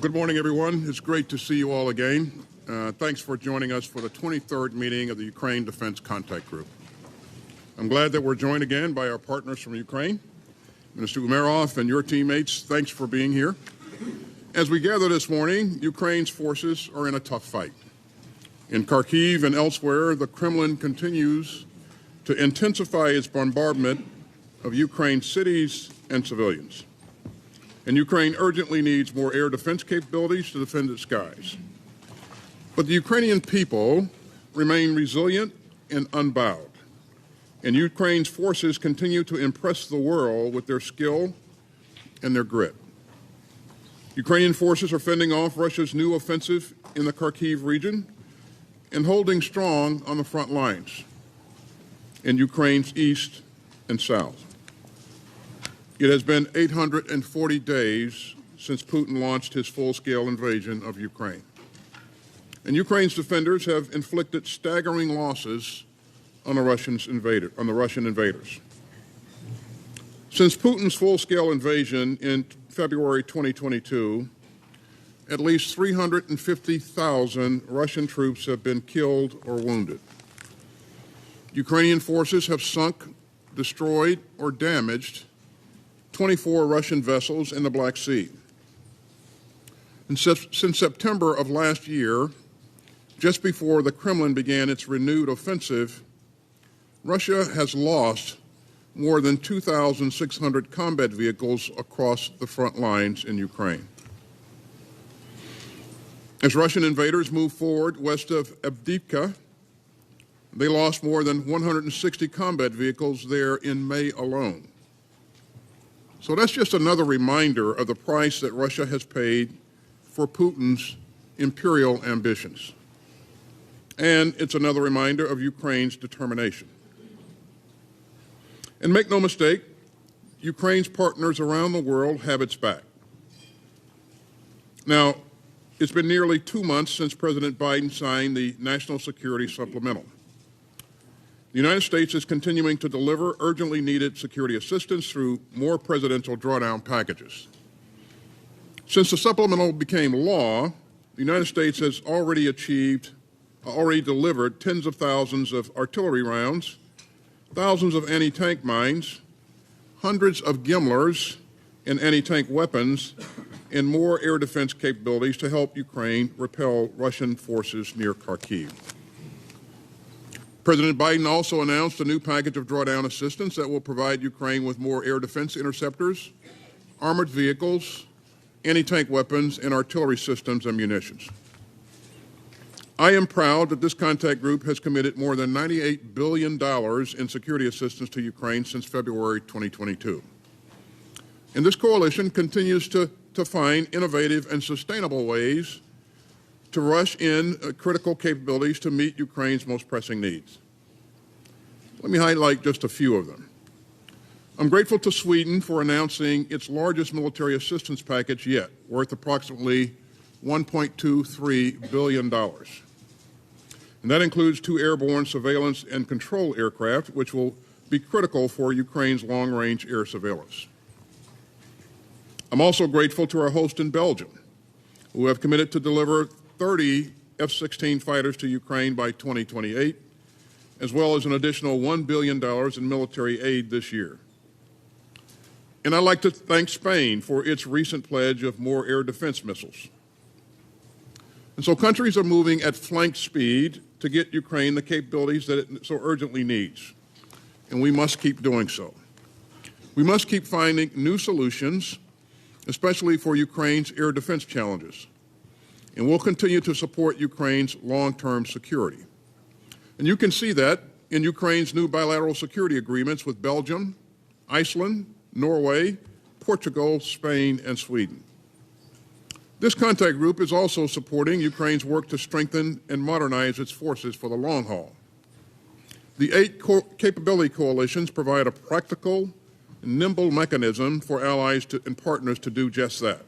Well, good morning, everyone. It's great to see you all again. Thanks for joining us for the 23rd meeting of the Ukraine Defense Contact Group. I'm glad that we're joined again by our partners from Ukraine. Minister Umerov and your teammates, thanks for being here. As we gather this morning, Ukraine's forces are in a tough fight. In Kharkiv and elsewhere, the Kremlin continues to intensify its bombardment of Ukraine's cities and civilians. And Ukraine urgently needs more air defense capabilities to defend its skies. But the Ukrainian people remain resilient and unbowed. And Ukraine's forces continue to impress the world with their skill and their grit. Ukrainian forces are fending off Russia's new offensive in the Kharkiv region and holding strong on the front lines in Ukraine's east and south. It has been 840 days since Putin launched his full-scale invasion of Ukraine. And Ukraine's defenders have inflicted staggering losses on the Russian invaders. Since Putin's full-scale invasion in February 2022, at least 350,000 Russian troops have been killed or wounded. Ukrainian forces have sunk, destroyed, or damaged 24 Russian vessels in the Black Sea. And since September of last year, just before the Kremlin began its renewed offensive, Russia has lost more than 2,600 combat vehicles across the front lines in Ukraine. As Russian invaders move forward west of Avdiivka, they lost more than 160 combat vehicles there in May alone. So that's just another reminder of the price that Russia has paid for Putin's imperial ambitions. And it's another reminder of Ukraine's determination. And make no mistake, Ukraine's partners around the world have its back. Now, it's been nearly 2 months since President Biden signed the National Security Supplemental. The United States is continuing to deliver urgently needed security assistance through more presidential drawdown packages. Since the supplemental became law, the United States has already delivered tens of thousands of artillery rounds, thousands of anti-tank mines, hundreds of GMLRS and anti-tank weapons, and more air defense capabilities to help Ukraine repel Russian forces near Kharkiv. President Biden also announced a new package of drawdown assistance that will provide Ukraine with more air defense interceptors, armored vehicles, anti-tank weapons, and artillery systems and munitions. I am proud that this contact group has committed more than $98 billion in security assistance to Ukraine since February 2022. And this coalition continues to find innovative and sustainable ways to rush in critical capabilities to meet Ukraine's most pressing needs. Let me highlight just a few of them. I'm grateful to Sweden for announcing its largest military assistance package yet, worth approximately $1.23 billion. And that includes 2 airborne surveillance and control aircraft, which will be critical for Ukraine's long-range air surveillance. I'm also grateful to our host in Belgium, who have committed to deliver 30 F-16 fighters to Ukraine by 2028, as well as an additional $1 billion in military aid this year. And I'd like to thank Spain for its recent pledge of more air defense missiles. And so countries are moving at flank speed to get Ukraine the capabilities that it so urgently needs. And we must keep doing so. We must keep finding new solutions, especially for Ukraine's air defense challenges. And we'll continue to support Ukraine's long-term security. And you can see that in Ukraine's new bilateral security agreements with Belgium, Iceland, Norway, Portugal, Spain, and Sweden. This contact group is also supporting Ukraine's work to strengthen and modernize its forces for the long haul. The 8 capability coalitions provide a practical, nimble mechanism for allies and partners to do just that.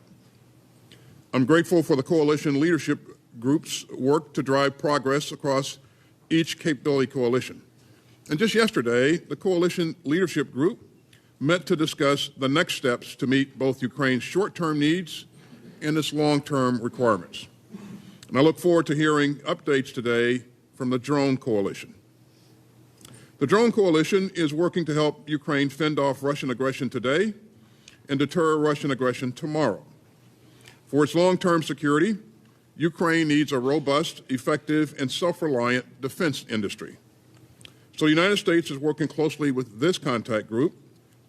I'm grateful for the coalition leadership group's work to drive progress across each capability coalition. And just yesterday, the coalition leadership group met to discuss the next steps to meet both Ukraine's short-term needs and its long-term requirements. And I look forward to hearing updates today from the Drone Coalition. The Drone Coalition is working to help Ukraine fend off Russian aggression today and deter Russian aggression tomorrow. For its long-term security, Ukraine needs a robust, effective, and self-reliant defense industry. So the United States is working closely with this contact group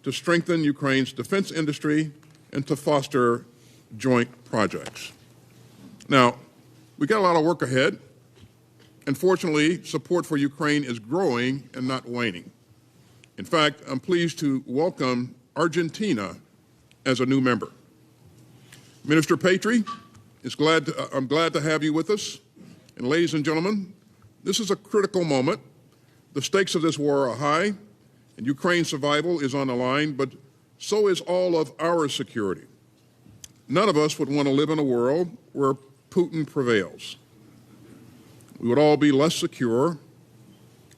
to strengthen Ukraine's defense industry and to foster joint projects. Now, we got a lot of work ahead, and fortunately, support for Ukraine is growing and not waning. In fact, I'm pleased to welcome Argentina as a new member. Minister Patry, I'm glad to have you with us. And ladies and gentlemen, this is a critical moment. The stakes of this war are high, and Ukraine's survival is on the line, but so is all of our security. None of us would want to live in a world where Putin prevails. We would all be less secure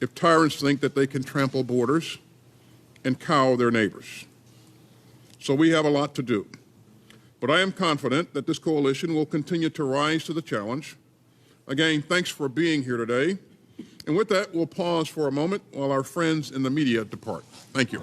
if tyrants think that they can trample borders and cow their neighbors. So we have a lot to do. But I am confident that this coalition will continue to rise to the challenge. Again, thanks for being here today. And with that, we'll pause for a moment while our friends in the media depart. Thank you.